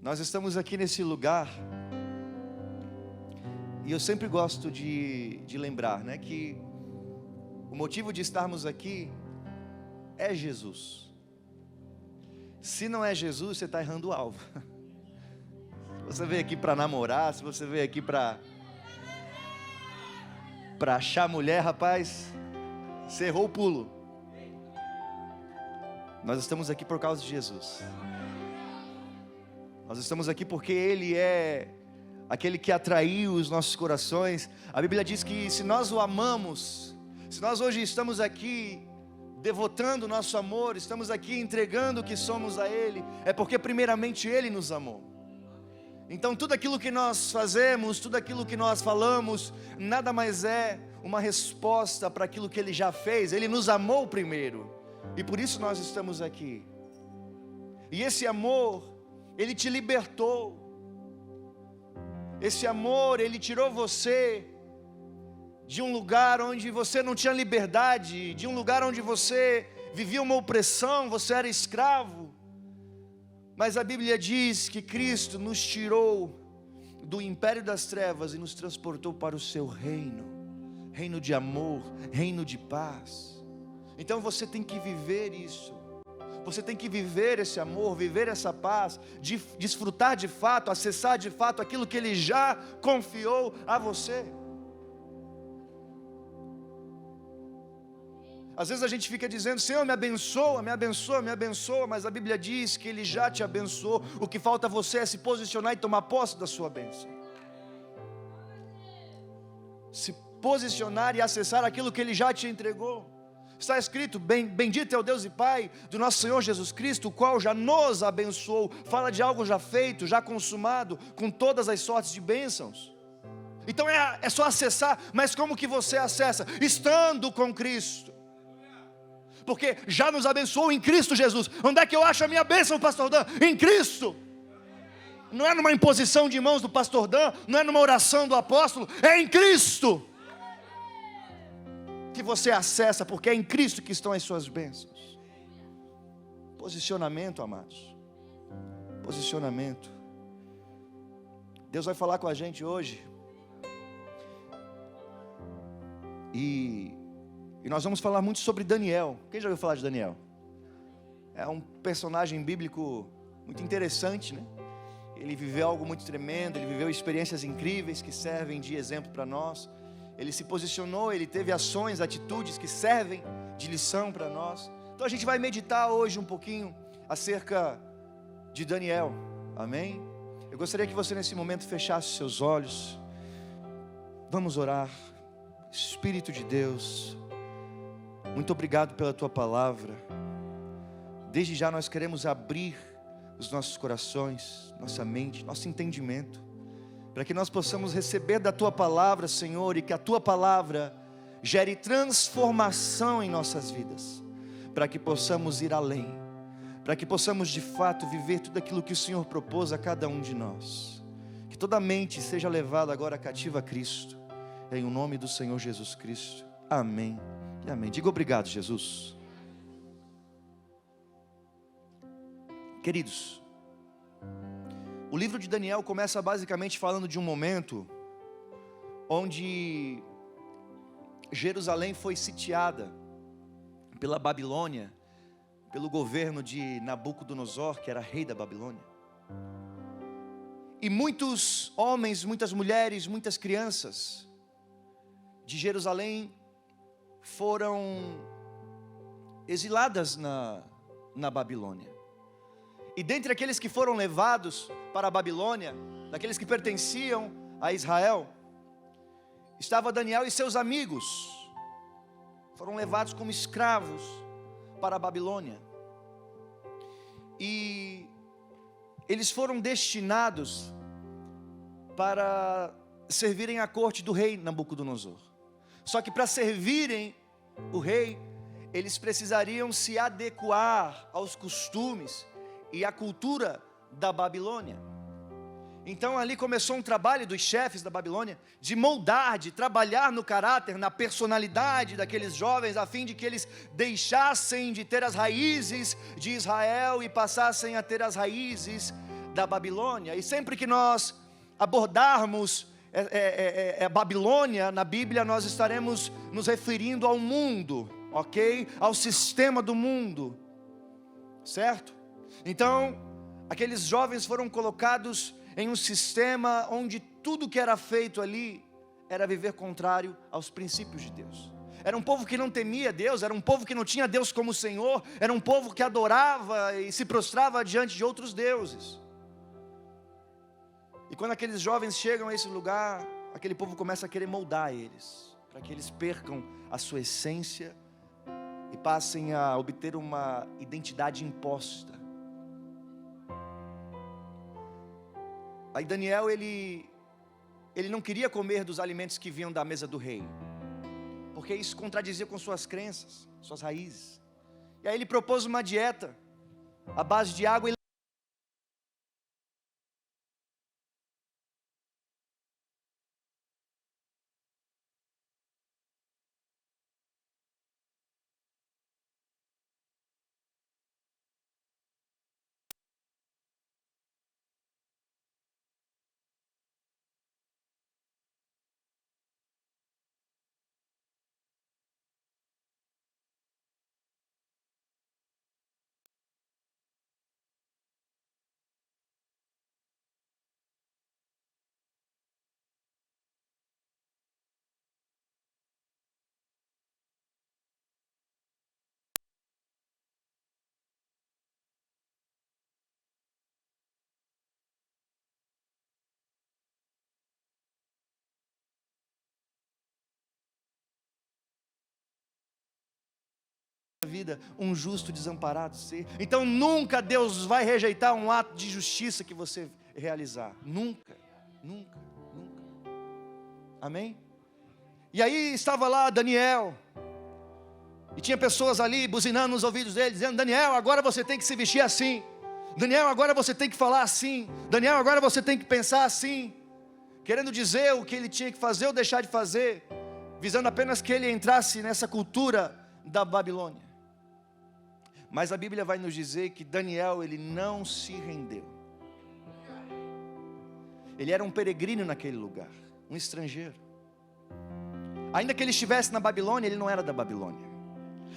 Nós estamos aqui nesse lugar, e eu sempre gosto de lembrar, né, que o motivo de estarmos aqui é Jesus. Se não é Jesus, você está errando o alvo. Se você veio aqui para namorar, se você veio aqui para achar mulher, rapaz, você errou o pulo. Nós estamos aqui por causa de Jesus. Nós estamos aqui porque Ele é aquele que atraiu os nossos corações. A Bíblia diz que se nós o amamos, se nós hoje estamos aqui devotando o nosso amor, estamos aqui entregando o que somos a Ele, é porque primeiramente Ele nos amou. Então tudo aquilo que nós fazemos, tudo aquilo que nós falamos, nada mais é uma resposta para aquilo que Ele já fez. Ele nos amou primeiro, e por isso nós estamos aqui. E esse amor, Ele te libertou. Esse amor, Ele tirou você de um lugar onde você não tinha liberdade, de um lugar onde você vivia uma opressão, você era escravo. Mas a Bíblia diz que Cristo nos tirou do império das trevas e nos transportou para o seu reino, reino de amor, reino de paz. Então você tem que viver isso. Você tem que viver esse amor, viver essa paz, desfrutar de fato, acessar de fato aquilo que Ele já confiou a você. Às vezes a gente fica dizendo: Senhor, me abençoa, me abençoa, me abençoa. Mas a Bíblia diz que Ele já te abençoou. O que falta a você é se posicionar e tomar posse da sua bênção. Se posicionar e acessar aquilo que Ele já te entregou. Está escrito: bendito é o Deus e Pai do nosso Senhor Jesus Cristo, o qual já nos abençoou. Fala de algo já feito, já consumado, com todas as sortes de bênçãos. Então é só acessar. Mas como que você acessa? Estando com Cristo. Porque já nos abençoou em Cristo Jesus. Onde é que eu acho a minha bênção, pastor Dan? Em Cristo. Não é numa imposição de mãos do pastor Dan, não é numa oração do apóstolo, é em Cristo que você acessa, porque é em Cristo que estão as suas bênçãos. Posicionamento, amados. Posicionamento. Deus vai falar com a gente hoje. E nós vamos falar muito sobre Daniel. Quem já ouviu falar de Daniel? É um personagem bíblico muito interessante, né? Ele viveu algo muito tremendo, ele viveu experiências incríveis que servem de exemplo para nós. Ele se posicionou, ele teve ações, atitudes que servem de lição para nós. Então a gente vai meditar hoje um pouquinho acerca de Daniel, amém? Eu gostaria que você nesse momento fechasse seus olhos. Vamos orar. Espírito de Deus, muito obrigado pela Tua palavra. Desde já nós queremos abrir os nossos corações, nossa mente, nosso entendimento, para que nós possamos receber da Tua palavra, Senhor, e que a Tua palavra gere transformação em nossas vidas, para que possamos ir além, para que possamos de fato viver tudo aquilo que o Senhor propôs a cada um de nós. Que toda mente seja levada agora cativa a Cristo, em o nome do Senhor Jesus Cristo, amém e amém. Diga obrigado, Jesus. Queridos, o livro de Daniel começa basicamente falando de um momento onde Jerusalém foi sitiada pela Babilônia, pelo governo de Nabucodonosor, que era rei da Babilônia. E muitos homens, muitas mulheres, muitas crianças de Jerusalém foram exiladas na Babilônia. E dentre aqueles que foram levados para a Babilônia, daqueles que pertenciam a Israel, estava Daniel e seus amigos. Foram levados como escravos para a Babilônia. E eles foram destinados para servirem à corte do rei Nabucodonosor. Só que para servirem o rei, eles precisariam se adequar aos costumes e à cultura da Babilônia. Então ali começou um trabalho dos chefes da Babilônia, de moldar, de trabalhar no caráter, na personalidade daqueles jovens, a fim de que eles deixassem de ter as raízes de Israel e passassem a ter as raízes da Babilônia. E sempre que nós abordarmos Babilônia na Bíblia, nós estaremos nos referindo ao mundo, ok? Ao sistema do mundo, certo? Então, aqueles jovens foram colocados em um sistema onde tudo que era feito ali era viver contrário aos princípios de Deus. Era um povo que não temia Deus, era um povo que não tinha Deus como Senhor, era um povo que adorava e se prostrava diante de outros deuses. E quando aqueles jovens chegam a esse lugar, aquele povo começa a querer moldar eles, para que eles percam a sua essência e passem a obter uma identidade imposta. Aí Daniel, ele não queria comer dos alimentos que vinham da mesa do rei, porque isso contradizia com suas crenças, suas raízes. E aí ele propôs uma dieta à base de água e vida um justo desamparado ser. Então nunca Deus vai rejeitar um ato de justiça que você realizar. Nunca, nunca, nunca. Amém? E aí estava lá Daniel, e tinha pessoas ali buzinando nos ouvidos dele, dizendo: Daniel, agora você tem que se vestir assim. Daniel, agora você tem que falar assim. Daniel, agora você tem que pensar assim. Querendo dizer o que ele tinha que fazer ou deixar de fazer, visando apenas que ele entrasse nessa cultura da Babilônia. Mas a Bíblia vai nos dizer que Daniel, ele não se rendeu. Ele era um peregrino naquele lugar, um estrangeiro. Ainda que ele estivesse na Babilônia, ele não era da Babilônia.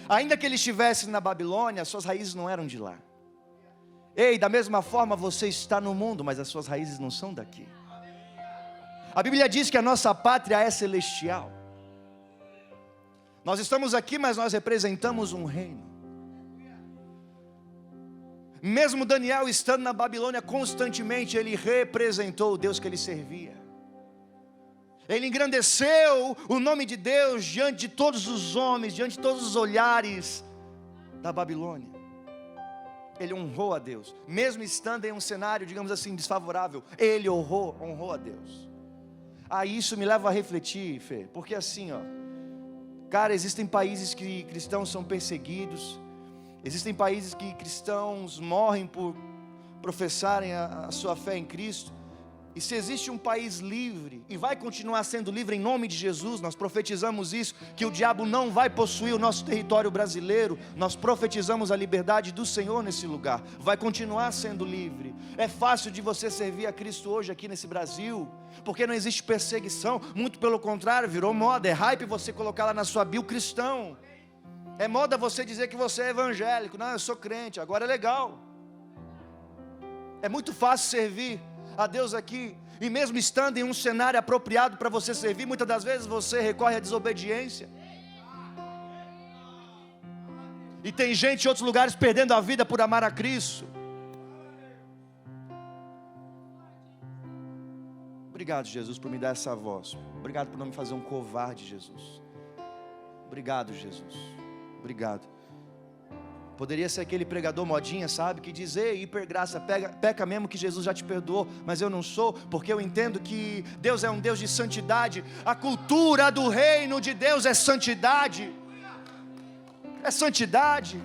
Ainda que ele estivesse na Babilônia, as suas raízes não eram de lá. Ei, da mesma forma você está no mundo, mas as suas raízes não são daqui. A Bíblia diz que a nossa pátria é celestial. Nós estamos aqui, mas nós representamos um reino. Mesmo Daniel estando na Babilônia constantemente, ele representou o Deus que ele servia. Ele engrandeceu o nome de Deus diante de todos os homens, diante de todos os olhares da Babilônia. Ele honrou a Deus, mesmo estando em um cenário, digamos assim, desfavorável. Ele honrou a Deus. Isso me leva a refletir, Fê, porque assim, cara, existem países que cristãos são perseguidos. Existem países que cristãos morrem por professarem a sua fé em Cristo. E se existe um país livre, e vai continuar sendo livre em nome de Jesus, nós profetizamos isso, que o diabo não vai possuir o nosso território brasileiro. Nós profetizamos a liberdade do Senhor nesse lugar, vai continuar sendo livre. É fácil de você servir a Cristo hoje aqui nesse Brasil, porque não existe perseguição, muito pelo contrário, virou moda, é hype você colocar lá na sua bio cristão. É moda você dizer que você é evangélico. Não, eu sou crente, agora é legal. É muito fácil servir a Deus aqui, e mesmo estando em um cenário apropriado para você servir, muitas das vezes você recorre à desobediência. E tem gente em outros lugares perdendo a vida por amar a Cristo. Obrigado, Jesus, por me dar essa voz. Obrigado por não me fazer um covarde, Jesus. Obrigado, Jesus. Obrigado. Poderia ser aquele pregador modinha, sabe? Que diz: ei, hipergraça, peca mesmo que Jesus já te perdoou. Mas eu não sou, porque eu entendo que Deus é um Deus de santidade. A cultura do reino de Deus é santidade. É santidade.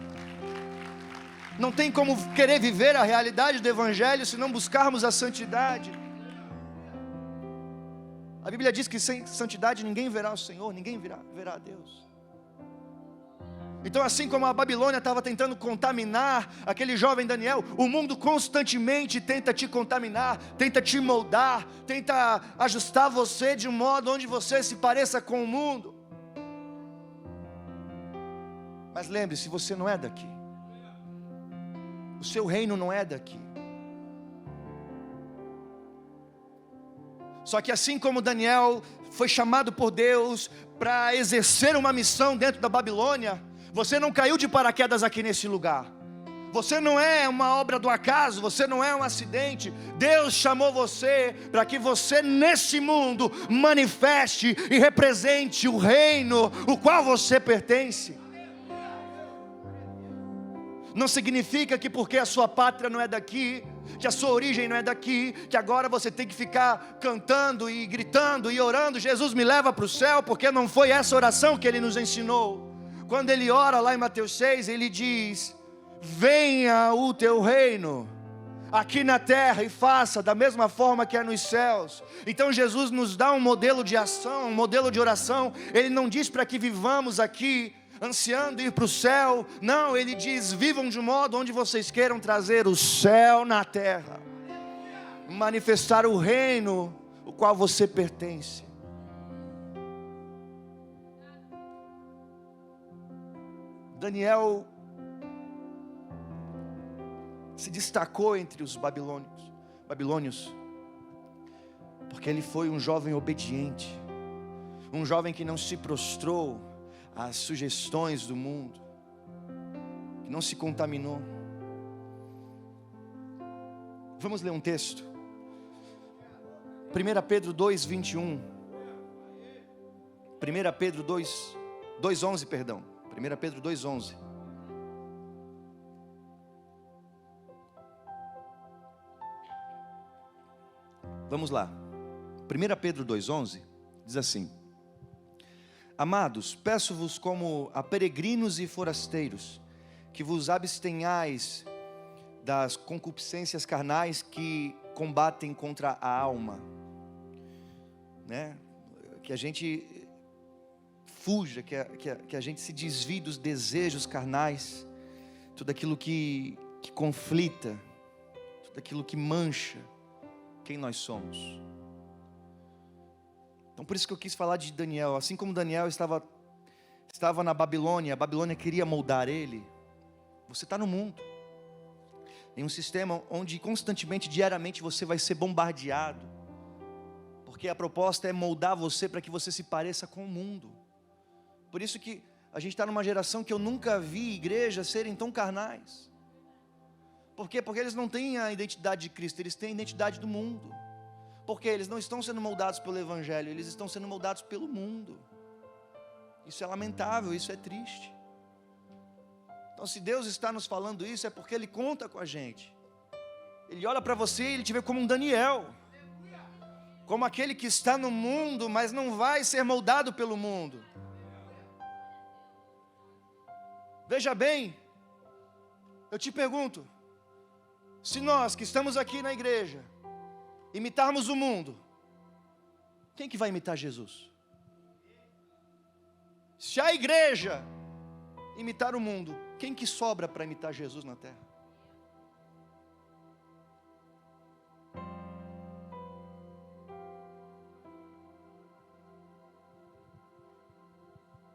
Não tem como querer viver a realidade do Evangelho se não buscarmos a santidade. A Bíblia diz que sem santidade ninguém verá o Senhor, ninguém verá a Deus. Então, assim como a Babilônia estava tentando contaminar aquele jovem Daniel, o mundo constantemente tenta te contaminar, tenta te moldar, tenta ajustar você de um modo onde você se pareça com o mundo. Mas lembre-se, você não é daqui. O seu reino não é daqui. Só que assim como Daniel foi chamado por Deus para exercer uma missão dentro da Babilônia, você não caiu de paraquedas aqui nesse lugar. Você não é uma obra do acaso, você não é um acidente. Deus chamou você para que você nesse mundo manifeste e represente o reino o qual você pertence. Não significa que porque a sua pátria não é daqui, que a sua origem não é daqui, que agora você tem que ficar cantando e gritando e orando, Jesus me leva para o céu, porque não foi essa oração que Ele nos ensinou. Quando Ele ora lá em Mateus 6, Ele diz: venha o teu reino aqui na terra e faça da mesma forma que é nos céus. Então Jesus nos dá um modelo de ação, um modelo de oração. Ele não diz para que vivamos aqui ansiando ir para o céu. Não, Ele diz: vivam de um modo onde vocês queiram trazer o céu na terra, manifestar o reino o qual você pertence. Daniel se destacou entre os babilônios, porque ele foi um jovem obediente, um jovem que não se prostrou às sugestões do mundo, que não se contaminou. Vamos ler um texto, 1 Pedro 2, 21, 1 Pedro 2, 2:11, perdão, 1 Pedro 2:11. Vamos lá, 1 Pedro 2:11 diz assim: amados, peço-vos como a peregrinos e forasteiros, que vos abstenhais das concupiscências carnais que combatem contra a alma, né? Que a gente fuja, que a gente se desvie dos desejos carnais, tudo aquilo que conflita, tudo aquilo que mancha quem nós somos. Então por isso que eu quis falar de Daniel. Assim como Daniel estava na Babilônia, a Babilônia queria moldar ele. Você está no mundo, em um sistema onde constantemente, diariamente você vai ser bombardeado, porque a proposta é moldar você para que você se pareça com o mundo. Por isso que a gente está numa geração que eu nunca vi igrejas serem tão carnais. Por quê? Porque eles não têm a identidade de Cristo, eles têm a identidade do mundo. Porque eles não estão sendo moldados pelo Evangelho, eles estão sendo moldados pelo mundo. Isso é lamentável, isso é triste. Então se Deus está nos falando isso, é porque Ele conta com a gente. Ele olha para você e Ele te vê como um Daniel, como aquele que está no mundo, mas não vai ser moldado pelo mundo. Veja bem, eu te pergunto, se nós que estamos aqui na igreja imitarmos o mundo, quem que vai imitar Jesus? Se a igreja imitar o mundo, quem que sobra para imitar Jesus na terra?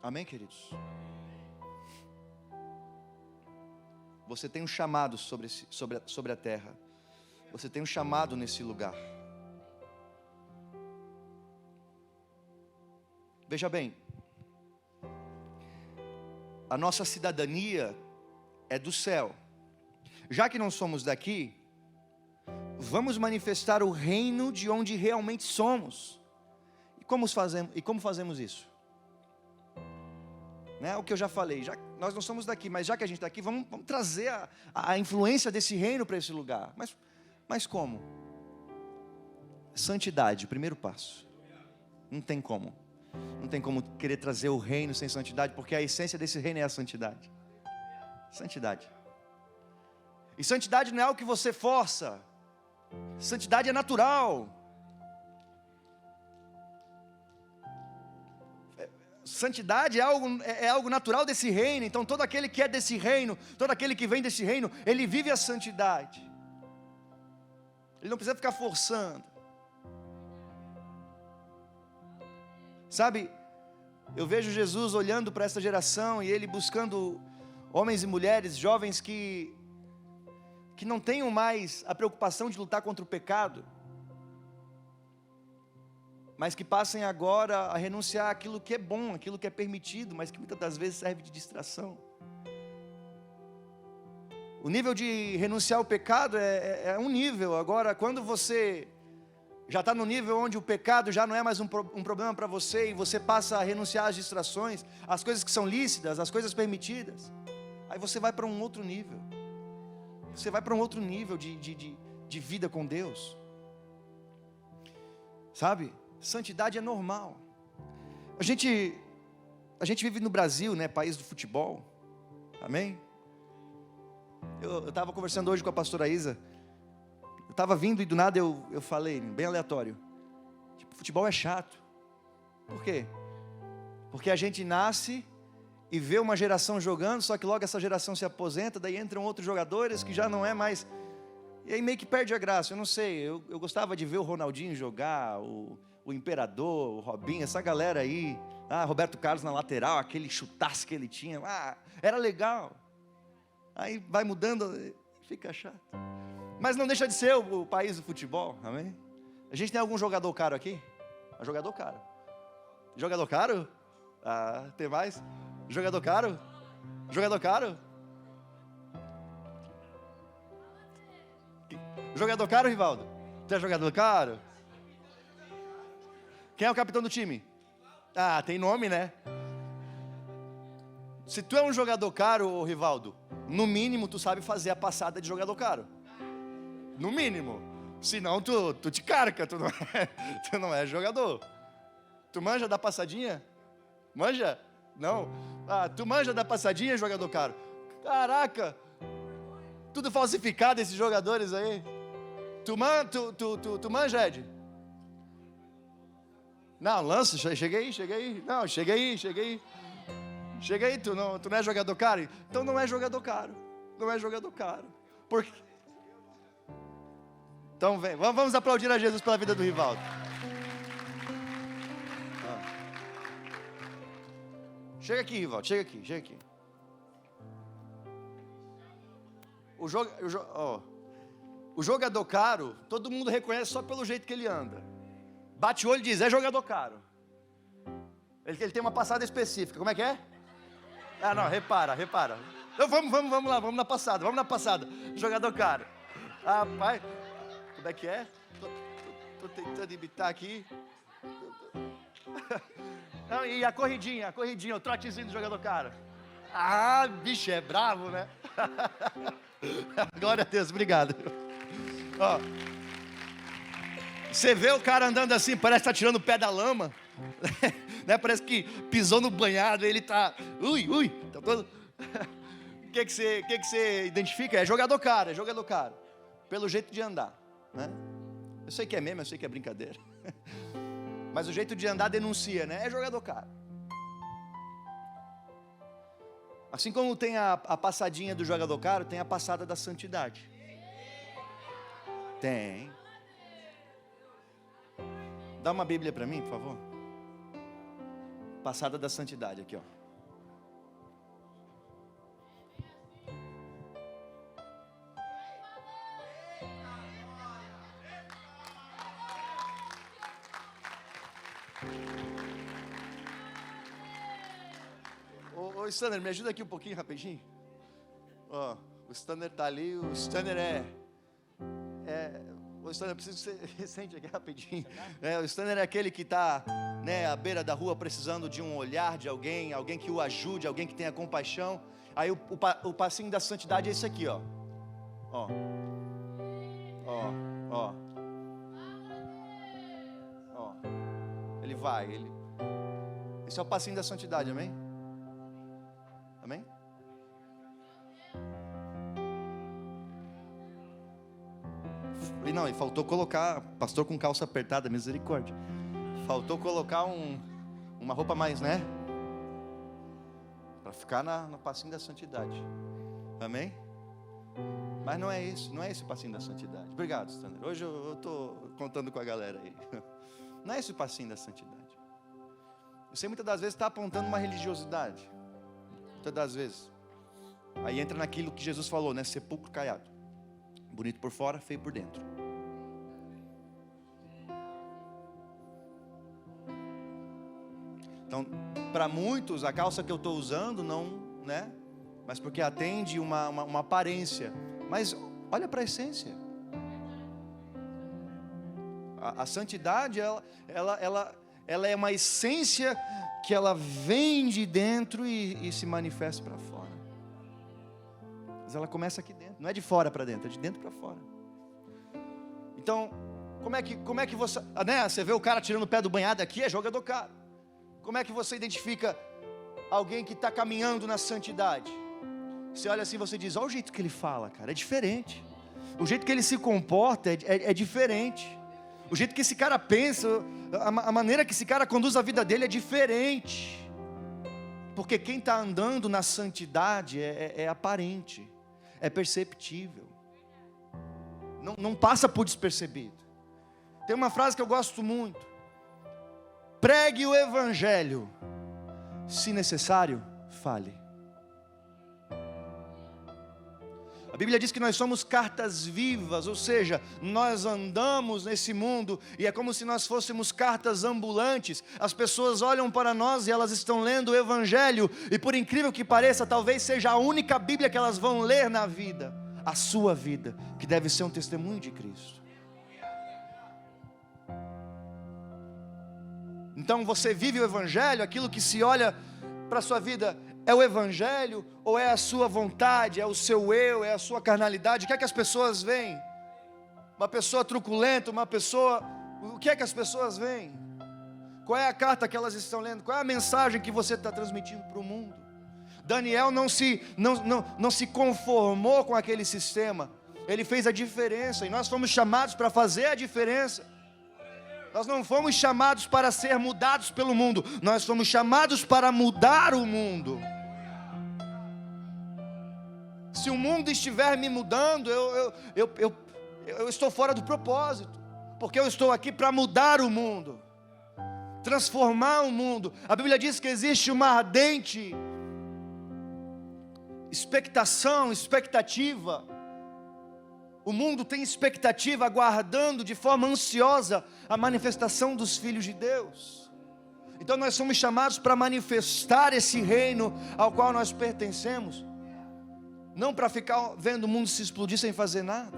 Amém, queridos? Você tem um chamado sobre a terra. Você tem um chamado nesse lugar. Veja bem, a nossa cidadania é do céu. Já que não somos daqui, vamos manifestar o reino de onde realmente somos. E como fazemos isso? Né? O que eu já falei, nós não somos daqui, mas já que a gente está aqui, vamos trazer a influência desse reino para esse lugar. Mas como? Santidade, o primeiro passo. Não tem como. Não tem como querer trazer o reino sem santidade, porque a essência desse reino é a santidade. Santidade. E santidade não é algo que você força. Santidade é natural. Santidade é algo natural desse reino. Então todo aquele que é desse reino, todo aquele que vem desse reino, ele vive a santidade. Ele não precisa ficar forçando. Sabe, eu vejo Jesus olhando para essa geração e Ele buscando homens e mulheres, jovens que não tenham mais a preocupação de lutar contra o pecado, mas que passem agora a renunciar àquilo que é bom, àquilo que é permitido, mas que muitas das vezes serve de distração. O nível de renunciar ao pecado é um nível. Agora, quando você já está no nível onde o pecado já não é mais um problema para você, e você passa a renunciar às distrações, às coisas que são lícitas, às coisas permitidas, aí você vai para um outro nível. Você vai para um outro nível de vida com Deus. Sabe? Santidade é normal. A gente vive no Brasil, né? País do futebol. Amém? Eu estava conversando hoje com a pastora Isa. Eu estava vindo e do nada eu falei, bem aleatório. Tipo, futebol é chato. Por quê? Porque a gente nasce e vê uma geração jogando, só que logo essa geração se aposenta, daí entram outros jogadores que já não é mais... E aí meio que perde a graça. Eu não sei, eu gostava de ver o Ronaldinho jogar, o Imperador, o Robinho, essa galera aí, Roberto Carlos na lateral, aquele chutaço que ele tinha, era legal. Aí vai mudando, fica chato. Mas não deixa de ser o país do futebol, amém? A gente tem algum jogador caro aqui? Jogador caro. Jogador caro? Tem mais? Jogador caro? Jogador caro? Jogador caro, Rivaldo? Tu é jogador caro? Quem é o capitão do time? Tem nome, né? Se tu é um jogador caro, Rivaldo, no mínimo tu sabe fazer a passada de jogador caro. No mínimo. Senão tu te carca, tu não é jogador. Tu manja da passadinha? Manja? Não. Tu manja da passadinha, jogador caro? Caraca! Tudo falsificado esses jogadores aí. Tu manja, Ed? Não, lança, cheguei. Não, cheguei. Tu não é jogador caro? Então não é jogador caro. Não é jogador caro. Por quê? Então vem, vamos aplaudir a Jesus pela vida do Rivaldo. Chega aqui, Rivaldo, chega aqui. O jogador caro, todo mundo reconhece só pelo jeito que ele anda. Bate o olho e diz, é jogador caro. Ele tem uma passada específica, como é que é? Não, repara. Então vamos lá, vamos na passada. Jogador caro. Pai, como é que é? Tô tentando imitar aqui. Não, e a corridinha, o trotezinho do jogador caro. Bicho, é bravo, né? Glória a Deus, obrigado. Você vê o cara andando assim, parece que está tirando o pé da lama. Né? Parece que pisou no banhado, ele está... Tá todo... O que você identifica? É jogador caro. Pelo jeito de andar, né? Eu sei que é meme, eu sei que é brincadeira. Mas o jeito de andar denuncia, né? É jogador caro. Assim como tem a passadinha do jogador caro, tem a passada da santidade. Tem. Dá uma Bíblia para mim, por favor. Passada da santidade aqui, ó. Ô Stanner, me ajuda aqui um pouquinho, rapidinho. O Stanner tá ali, o Stanner o Stanner, eu preciso que você sente aqui rapidinho. O Stanner é aquele que está, né, à beira da rua precisando de um olhar de alguém que o ajude, alguém que tenha compaixão. Aí o passinho da santidade é esse aqui, ó. Ele vai, esse é o passinho da santidade, amém? Amém? Não, e faltou colocar, pastor com calça apertada, misericórdia. Faltou colocar uma roupa mais, né? para ficar no passinho da santidade. Amém? Mas não é isso, não é esse o passinho da santidade. Obrigado, Stanley. Hoje eu estou contando com a galera aí. Não é esse o passinho da santidade. Você muitas das vezes está apontando uma religiosidade. Muitas das vezes. Aí entra naquilo que Jesus falou, né? Sepulcro caiado. Bonito por fora, feio por dentro. Então, para muitos, a calça que eu estou usando não, né? Mas porque atende uma aparência. Mas olha para a essência. A santidade, ela é uma essência que ela vem de dentro e se manifesta para fora. Mas ela começa aqui dentro. Não é de fora para dentro, é de dentro para fora. Então, como é que você... né? Você vê o cara tirando o pé do banhado aqui, é jogador caro. Como é que você identifica alguém que está caminhando na santidade? Você olha assim e você diz, olha o jeito que ele fala, cara, é diferente. O jeito que ele se comporta é diferente. O jeito que esse cara pensa, a maneira que esse cara conduz a vida dele é diferente. Porque quem está andando na santidade é aparente, é perceptível. Não passa por despercebido. Tem uma frase que eu gosto muito. Pregue o evangelho, se necessário, fale. A Bíblia diz que nós somos cartas vivas, ou seja, nós andamos nesse mundo e é como se nós fôssemos cartas ambulantes. As pessoas olham para nós e elas estão lendo o evangelho, e por incrível que pareça, talvez seja a única Bíblia que elas vão ler na vida, a sua vida, que deve ser um testemunho de Cristo. Então você vive o evangelho, aquilo que se olha para a sua vida é o evangelho, ou é a sua vontade, é o seu eu, é a sua carnalidade? O que é que as pessoas veem? Uma pessoa truculenta, uma pessoa... O que é que as pessoas veem? Qual é a carta que elas estão lendo? Qual é a mensagem que você está transmitindo para o mundo? Daniel não se conformou com aquele sistema. Ele fez a diferença, e nós fomos chamados para fazer a diferença. Nós não fomos chamados para ser mudados pelo mundo, nós fomos chamados para mudar o mundo. Se o mundo estiver me mudando, eu estou fora do propósito, porque eu estou aqui para mudar o mundo, transformar o mundo. A Bíblia diz que existe uma ardente expectativa. O mundo tem expectativa, aguardando de forma ansiosa a manifestação dos filhos de Deus. Então nós somos chamados para manifestar esse reino ao qual nós pertencemos. Não para ficar vendo o mundo se explodir sem fazer nada.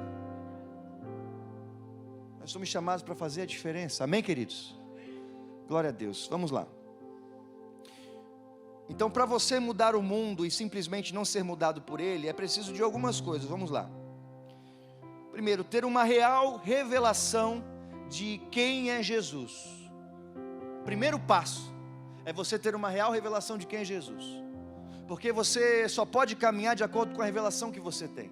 Nós somos chamados para fazer a diferença. Amém, queridos? Glória a Deus. Vamos lá. Então, para você mudar o mundo e simplesmente não ser mudado por ele, é preciso de algumas coisas. Vamos lá. Primeiro, ter uma real revelação de quem é Jesus. Primeiro passo é você ter uma real revelação de quem é Jesus. Porque você só pode caminhar de acordo com a revelação que você tem.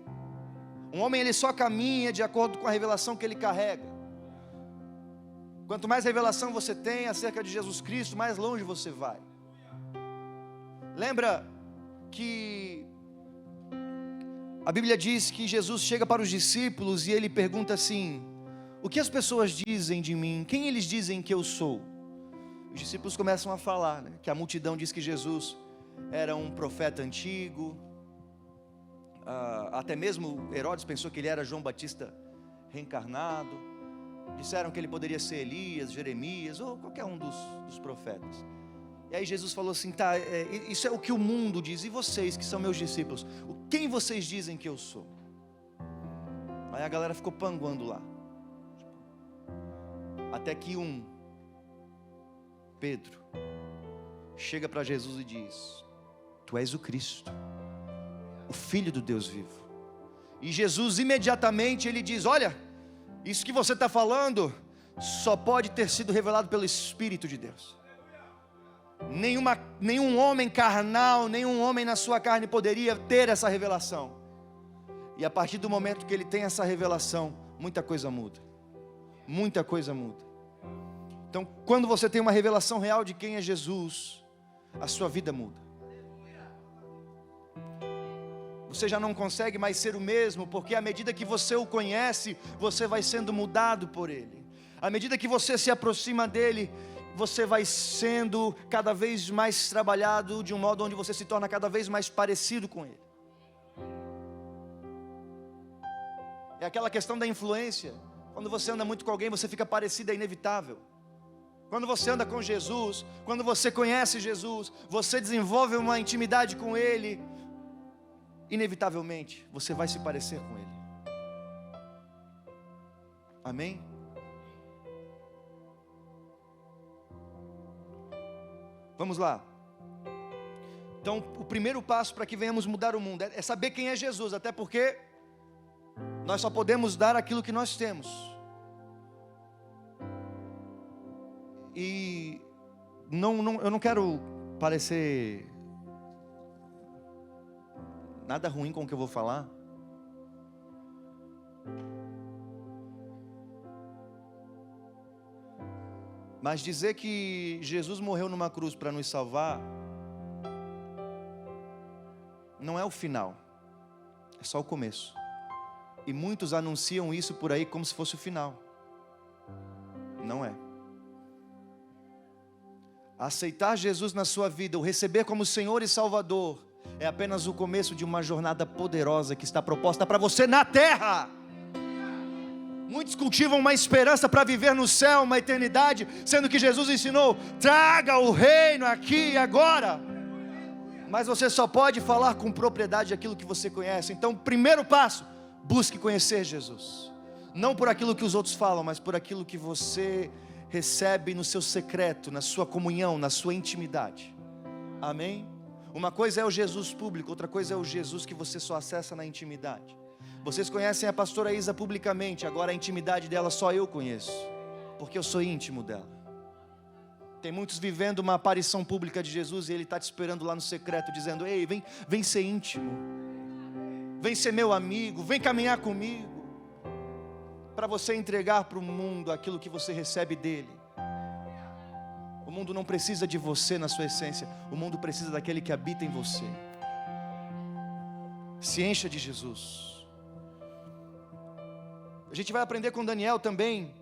Um homem, ele só caminha de acordo com a revelação que ele carrega. Quanto mais revelação você tem acerca de Jesus Cristo, mais longe você vai. Lembra que a Bíblia diz que Jesus chega para os discípulos e ele pergunta assim: o que as pessoas dizem de mim? Quem eles dizem que eu sou? Os discípulos começam a falar, né, que a multidão diz que Jesus era um profeta antigo. Até mesmo Herodes pensou que ele era João Batista reencarnado. Disseram que ele poderia ser Elias, Jeremias ou qualquer um dos profetas. E aí Jesus falou assim: tá, isso é o que o mundo diz, e vocês que são meus discípulos, quem vocês dizem que eu sou? Aí a galera ficou panguando lá. Até que Pedro, chega para Jesus e diz: tu és o Cristo, o Filho do Deus vivo. E Jesus imediatamente ele diz: olha, isso que você está falando só pode ter sido revelado pelo Espírito de Deus. Nenhum homem carnal, nenhum homem na sua carne poderia ter essa revelação. E a partir do momento que ele tem essa revelação, muita coisa muda. Muita coisa muda. Então, quando você tem uma revelação real de quem é Jesus, a sua vida muda. Você já não consegue mais ser o mesmo, porque à medida que você o conhece, você vai sendo mudado por Ele. À medida que você se aproxima dEle, você vai sendo cada vez mais trabalhado de um modo onde você se torna cada vez mais parecido com Ele. É aquela questão da influência. Quando você anda muito com alguém, você fica parecido, é inevitável. Quando você anda com Jesus, quando você conhece Jesus, você desenvolve uma intimidade com Ele, inevitavelmente, você vai se parecer com Ele. Amém? Vamos lá. Então, o primeiro passo para que venhamos mudar o mundo é saber quem é Jesus, até porque nós só podemos dar aquilo que nós temos. E eu não quero parecer nada ruim com o que eu vou falar. Mas dizer que Jesus morreu numa cruz para nos salvar não é o final, é só o começo. E muitos anunciam isso por aí como se fosse o final. Não é. Aceitar Jesus na sua vida, o receber como Senhor e Salvador, é apenas o começo de uma jornada poderosa que está proposta para você na terra. Muitos cultivam uma esperança para viver no céu, uma eternidade, sendo que Jesus ensinou: traga o reino aqui e agora. Mas você só pode falar com propriedade aquilo que você conhece. Então, primeiro passo, busque conhecer Jesus. Não por aquilo que os outros falam, mas por aquilo que você recebe no seu secreto, na sua comunhão, na sua intimidade. Amém? Uma coisa é o Jesus público, outra coisa é o Jesus que você só acessa na intimidade. Vocês conhecem a pastora Isa publicamente, agora a intimidade dela só eu conheço, porque eu sou íntimo dela. Tem muitos vivendo uma aparição pública de Jesus e Ele está te esperando lá no secreto, dizendo: ei, vem ser íntimo, vem ser meu amigo, vem caminhar comigo, para você entregar para o mundo aquilo que você recebe dele. O mundo não precisa de você na sua essência, o mundo precisa daquele que habita em você. Se encha de Jesus. A gente vai aprender com Daniel também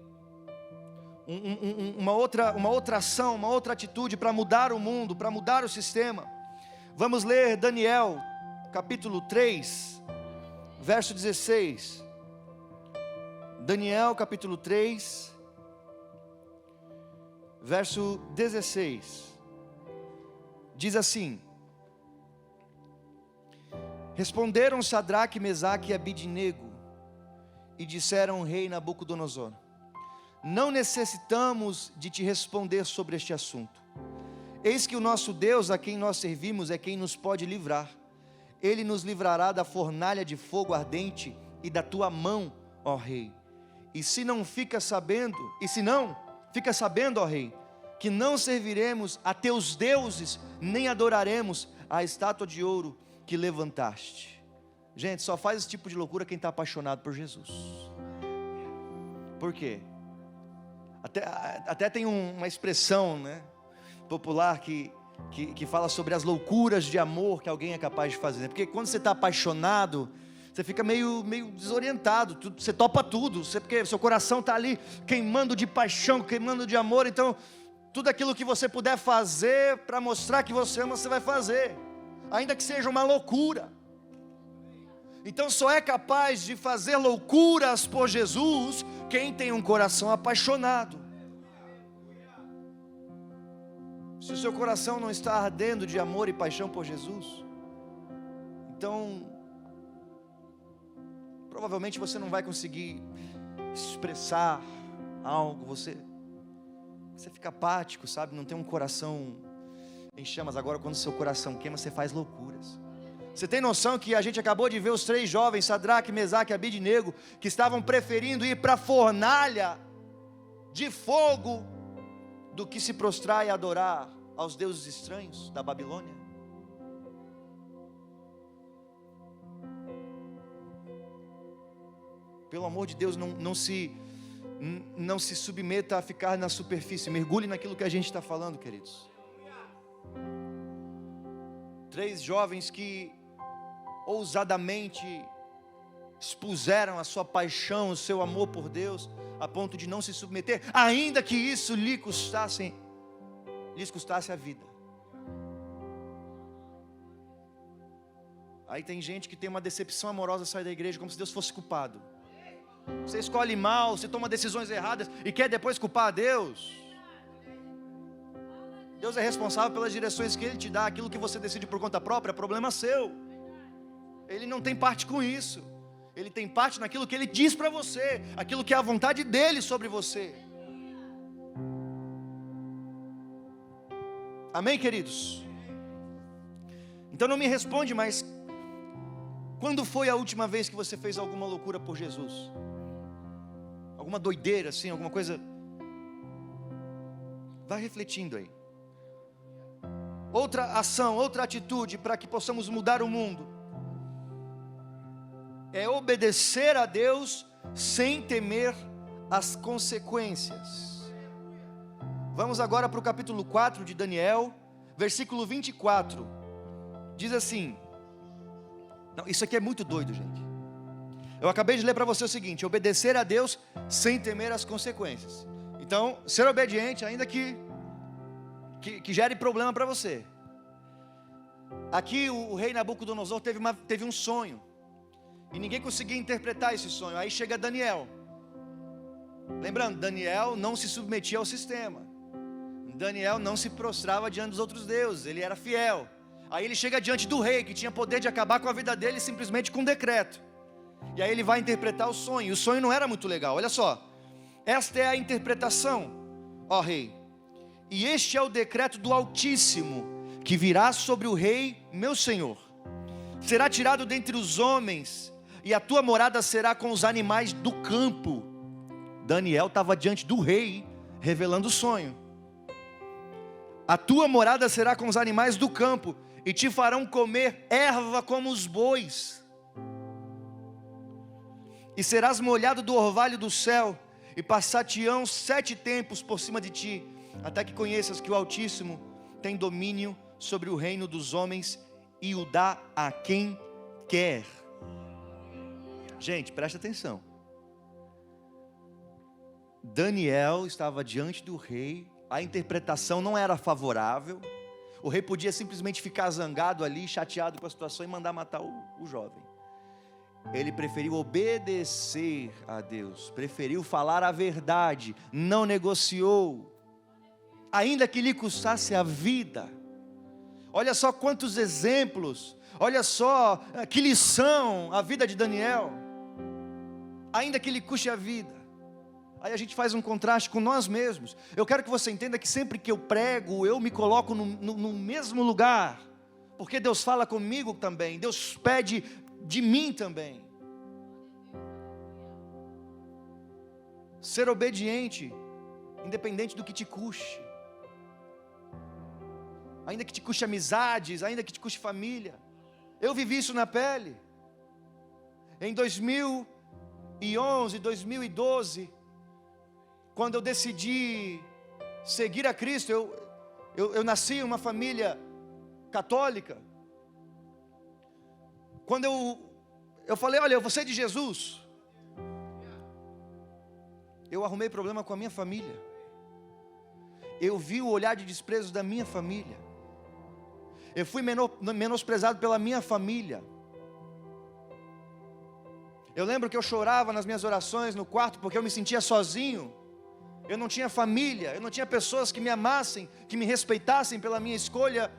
uma outra ação, uma outra atitude para mudar o mundo, para mudar o sistema. Vamos ler Daniel capítulo 3, verso 16. Daniel capítulo 3, verso 16. Diz assim: responderam Sadraque, Mesaque e Abidnego e disseram ao rei Nabucodonosor: não necessitamos de te responder sobre este assunto. Eis que o nosso Deus, a quem nós servimos, é quem nos pode livrar. Ele nos livrará da fornalha de fogo ardente e da tua mão, ó rei. E se não, fica sabendo, ó rei, que não serviremos a teus deuses, nem adoraremos a estátua de ouro que levantaste. Gente, só faz esse tipo de loucura quem está apaixonado por Jesus. Por quê? Até tem uma expressão, né, popular que fala sobre as loucuras de amor que alguém é capaz de fazer. Porque quando você está apaixonado, você fica meio desorientado, você topa tudo, porque seu coração está ali queimando de paixão, queimando de amor. Então, tudo aquilo que você puder fazer para mostrar que você ama, você vai fazer, ainda que seja uma loucura. Então só é capaz de fazer loucuras por Jesus quem tem um coração apaixonado. Se o seu coração não está ardendo de amor e paixão por Jesus, então provavelmente você não vai conseguir expressar algo, você fica apático, sabe? Não tem um coração em chamas. Agora, quando seu coração queima, você faz loucuras. Você tem noção que a gente acabou de ver os 3 jovens, Sadraque, Mesaque e Abidnego, que estavam preferindo ir para a fornalha de fogo do que se prostrar e adorar aos deuses estranhos da Babilônia? Pelo amor de Deus, não se submeta a ficar na superfície, mergulhe naquilo que a gente está falando, queridos. 3 jovens que ousadamente expuseram a sua paixão, o seu amor por Deus, a ponto de não se submeter, ainda que isso lhes custasse a vida. Aí tem gente que tem uma decepção amorosa, sai da igreja como se Deus fosse culpado. Você escolhe mal, você toma decisões erradas e quer depois culpar a Deus. Deus é responsável pelas direções que Ele te dá. Aquilo que você decide por conta própria é problema seu. Ele não tem parte com isso. Ele tem parte naquilo que Ele diz para você, aquilo que é a vontade dEle sobre você. Amém, queridos? Então não me responde, mas quando foi a última vez que você fez alguma loucura por Jesus? Alguma doideira assim, alguma coisa? Vai refletindo aí. Outra ação, outra atitude para que possamos mudar o mundo é obedecer a Deus sem temer as consequências. Vamos agora para o capítulo 4 de Daniel, versículo 24. Diz assim, não, isso aqui é muito doido, gente. Eu acabei de ler para você o seguinte: obedecer a Deus sem temer as consequências. Então, ser obediente, ainda que gere problema para você. Aqui o rei Nabucodonosor teve um sonho, e ninguém conseguia interpretar esse sonho. Aí chega Daniel. Lembrando, Daniel não se submetia ao sistema. Daniel não se prostrava diante dos outros deuses, ele era fiel. Aí ele chega diante do rei, que tinha poder de acabar com a vida dele simplesmente com um decreto. E aí ele vai interpretar o sonho. O sonho não era muito legal. Olha só, esta é a interpretação, ó rei. E este é o decreto do Altíssimo, que virá sobre o rei, meu senhor. Será tirado dentre os homens, e a tua morada será com os animais do campo. Daniel estava diante do rei, revelando o sonho. A tua morada será com os animais do campo, e te farão comer erva como os bois. E serás molhado do orvalho do céu, e passar-te-ão 7 tempos por cima de ti, até que conheças que o Altíssimo tem domínio sobre o reino dos homens, e o dá a quem quer. Gente, presta atenção. Daniel estava diante do rei, a interpretação não era favorável. O rei podia simplesmente ficar zangado ali, chateado com a situação e mandar matar o jovem. Ele preferiu obedecer a Deus, preferiu falar a verdade, não negociou, ainda que lhe custasse a vida. Olha só quantos exemplos, olha só que lição a vida de Daniel, ainda que lhe custe a vida. Aí a gente faz um contraste com nós mesmos. Eu quero que você entenda que sempre que eu prego, eu me coloco no mesmo lugar, porque Deus fala comigo também, Deus pede de mim também. Ser obediente, independente do que te custe, ainda que te custe amizades, ainda que te custe família. Eu vivi isso na pele. Em 2011, 2012, quando eu decidi seguir a Cristo, eu nasci em uma família católica. Quando eu falei, olha, eu vou ser de Jesus, eu arrumei problema com a minha família. Eu vi o olhar de desprezo da minha família. Eu fui menosprezado pela minha família. Eu lembro que eu chorava nas minhas orações no quarto, porque eu me sentia sozinho. Eu não tinha família, eu não tinha pessoas que me amassem, que me respeitassem pela minha escolha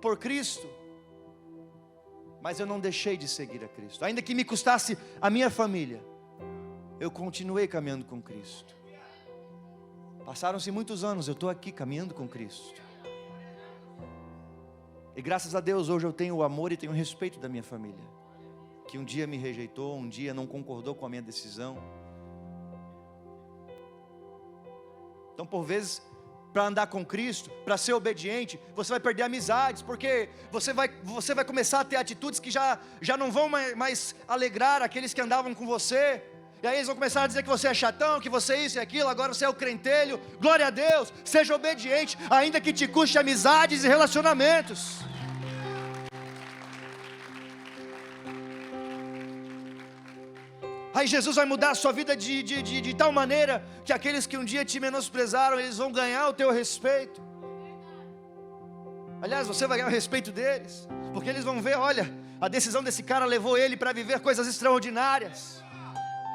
por Cristo. Mas eu não deixei de seguir a Cristo, ainda que me custasse a minha família. Eu continuei caminhando com Cristo. Passaram-se muitos anos, eu estou aqui caminhando com Cristo. E graças a Deus hoje eu tenho o amor e tenho o respeito da minha família, que um dia me rejeitou, um dia não concordou com a minha decisão. Então, por vezes, para andar com Cristo, para ser obediente, você vai perder amizades, porque você vai começar a ter atitudes que já não vão mais alegrar aqueles que andavam com você. E aí eles vão começar a dizer que você é chatão, que você é isso e aquilo, agora você é o crentelho. Glória a Deus, seja obediente, ainda que te custe amizades e relacionamentos. Aí Jesus vai mudar a sua vida de tal maneira que aqueles que um dia te menosprezaram, eles vão ganhar o teu respeito. Aliás, você vai ganhar o respeito deles, porque eles vão ver, olha, a decisão desse cara levou ele para viver coisas extraordinárias.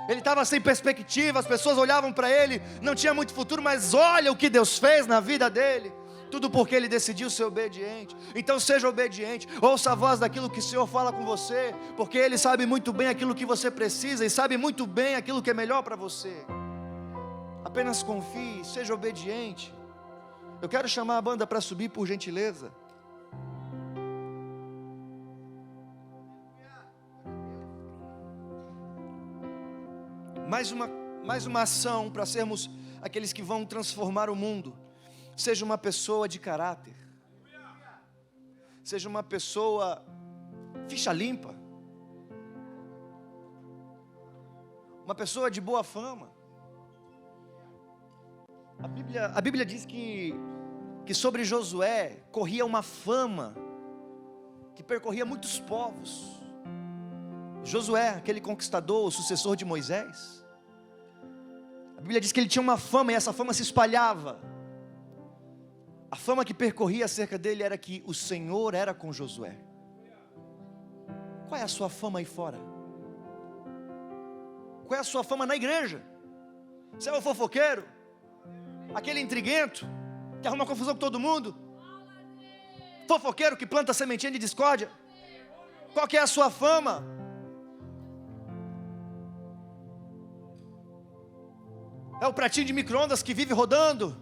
Ele estava sem perspectiva, as pessoas olhavam para ele, não tinha muito futuro, mas olha o que Deus fez na vida dele. Tudo porque ele decidiu ser obediente. Então seja obediente, ouça a voz daquilo que o Senhor fala com você, porque Ele sabe muito bem aquilo que você precisa, e sabe muito bem aquilo que é melhor para você. Apenas confie, seja obediente. Eu quero chamar a banda para subir, por gentileza. Mais uma ação para sermos aqueles que vão transformar o mundo. Seja uma pessoa de caráter, seja uma pessoa ficha limpa, uma pessoa de boa fama. A Bíblia diz que sobre Josué corria uma fama que percorria muitos povos. Josué, aquele conquistador, o sucessor de Moisés, a Bíblia diz que ele tinha uma fama, e essa fama se espalhava. A fama que percorria acerca dele era que o Senhor era com Josué. Qual é a sua fama aí fora? Qual é a sua fama na igreja? Você é o fofoqueiro? Aquele intriguento que arruma confusão com todo mundo? Fofoqueiro que planta sementinha de discórdia? Qual que é a sua fama? É o pratinho de micro-ondas que vive rodando?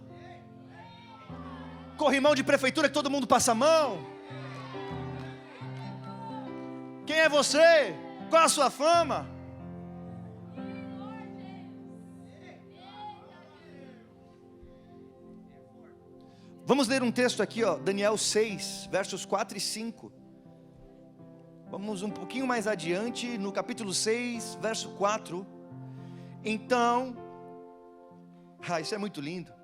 Corrimão de prefeitura que todo mundo passa a mão? Quem é você? Qual a sua fama? Vamos ler um texto aqui, Daniel 6, versos 4 e 5. Vamos um pouquinho mais adiante, no capítulo 6, verso 4. Então, isso é muito lindo.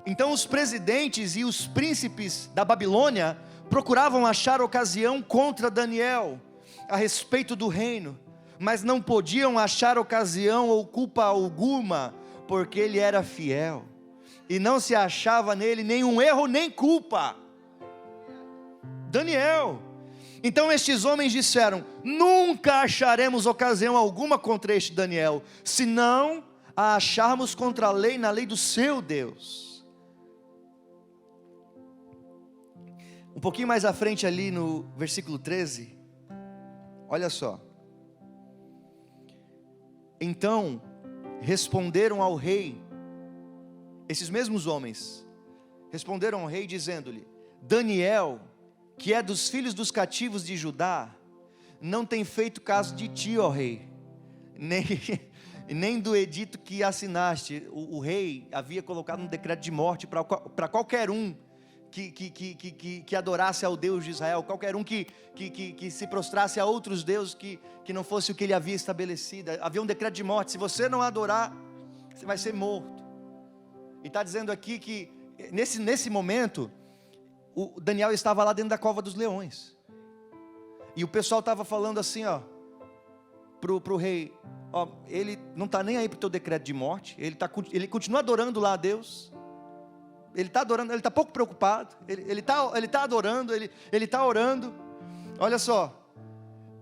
Então os presidentes e os príncipes da Babilônia procuravam achar ocasião contra Daniel a respeito do reino, mas não podiam achar ocasião ou culpa alguma, porque ele era fiel, e não se achava nele nenhum erro nem culpa. Daniel. Então estes homens disseram: nunca acharemos ocasião alguma contra este Daniel, senão a acharmos contra a lei, na lei do seu Deus. Um pouquinho mais à frente ali no versículo 13, olha só. Então responderam ao rei, esses mesmos homens responderam ao rei dizendo-lhe: Daniel, que é dos filhos dos cativos de Judá, não tem feito caso de ti, ó rei, nem do edito que assinaste. O rei havia colocado um decreto de morte para qualquer um que adorasse ao Deus de Israel, qualquer um que se prostrasse a outros deuses que não fosse o que ele havia estabelecido. Havia um decreto de morte: se você não adorar, você vai ser morto. E está dizendo aqui que nesse momento o Daniel estava lá dentro da cova dos leões, e o pessoal estava falando assim, pro rei: ele não está nem aí para o teu decreto de morte, ele continua adorando lá a Deus. Ele está adorando, ele está pouco preocupado, ele está adorando, ele está orando. Olha só: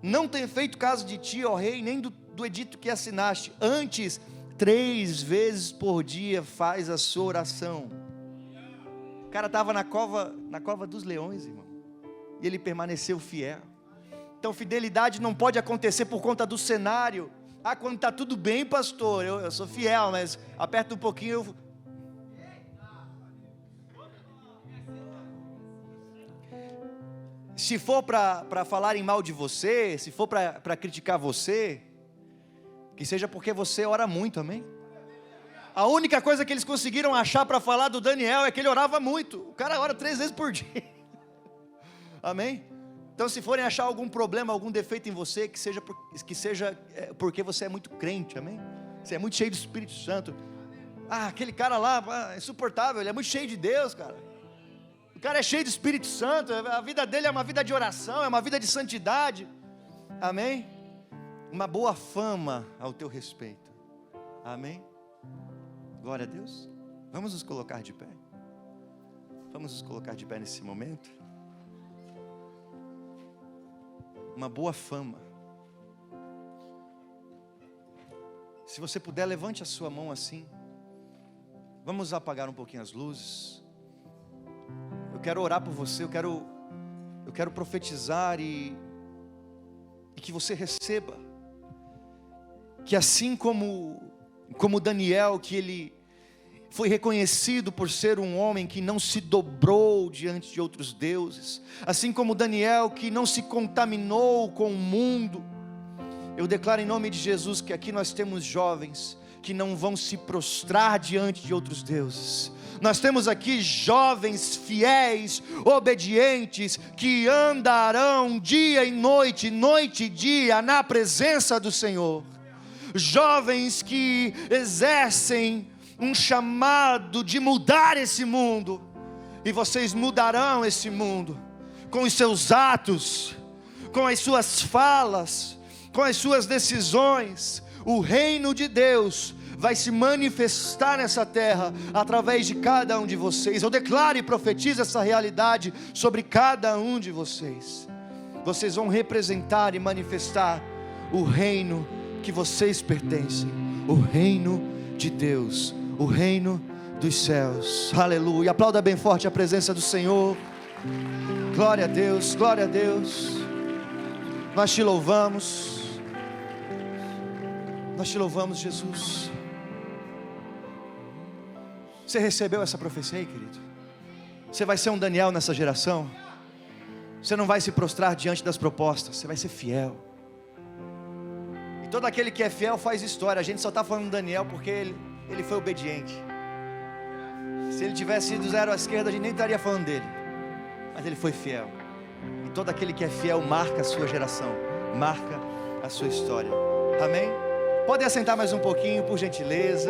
não tem feito caso de ti, ó rei, nem do edito que assinaste. Antes, 3 vezes por dia faz a sua oração. O cara estava na cova dos leões, irmão, e ele permaneceu fiel. Então fidelidade não pode acontecer por conta do cenário. Quando está tudo bem, pastor, eu sou fiel, mas aperta um pouquinho, se for para falarem mal de você, se for para criticar você, que seja porque você ora muito, amém? A única coisa que eles conseguiram achar para falar do Daniel é que ele orava muito. O cara ora 3 vezes por dia, amém? Então se forem achar algum problema, algum defeito em você, que seja porque você é muito crente, amém? Você é muito cheio do Espírito Santo. Aquele cara lá, é insuportável, ele é muito cheio de Deus, cara. O cara é cheio do Espírito Santo, a vida dele é uma vida de oração, é uma vida de santidade, amém? uma boa fama ao teu respeito. Amém? Glória a Deus. Vamos nos colocar de pé. Vamos nos colocar de pé nesse momento. Uma boa fama. Se você puder, levante a sua mão assim. Vamos apagar um pouquinho as luzes. Eu quero orar por você, eu quero profetizar e que você receba. Que assim como Daniel, que ele foi reconhecido por ser um homem que não se dobrou diante de outros deuses, assim como Daniel, que não se contaminou com o mundo. Eu declaro em nome de Jesus que aqui nós temos jovens que não vão se prostrar diante de outros deuses. Nós temos aqui jovens fiéis, obedientes, que andarão dia e noite, noite e dia na presença do Senhor. Jovens que exercem um chamado de mudar esse mundo, e vocês mudarão esse mundo com os seus atos, com as suas falas, com as suas decisões. O reino de Deus vai se manifestar nessa terra através de cada um de vocês. Eu declaro e profetizo essa realidade sobre cada um de vocês. Vocês vão representar e manifestar o reino que vocês pertencem, o reino de Deus, o reino dos céus. Aleluia. Aplauda bem forte a presença do Senhor. Glória a Deus, glória a Deus. Nós te louvamos. Nós te louvamos, Jesus. Você recebeu essa profecia aí, querido? Você vai ser um Daniel nessa geração. Você não vai se prostrar diante das propostas, você vai ser fiel. E todo aquele que é fiel faz história. A gente só está falando de Daniel porque ele foi obediente. Se ele tivesse ido zero à esquerda, a gente nem estaria falando dele. Mas ele foi fiel. E todo aquele que é fiel marca a sua geração, marca a sua história. Amém? Podem assentar mais um pouquinho, por gentileza.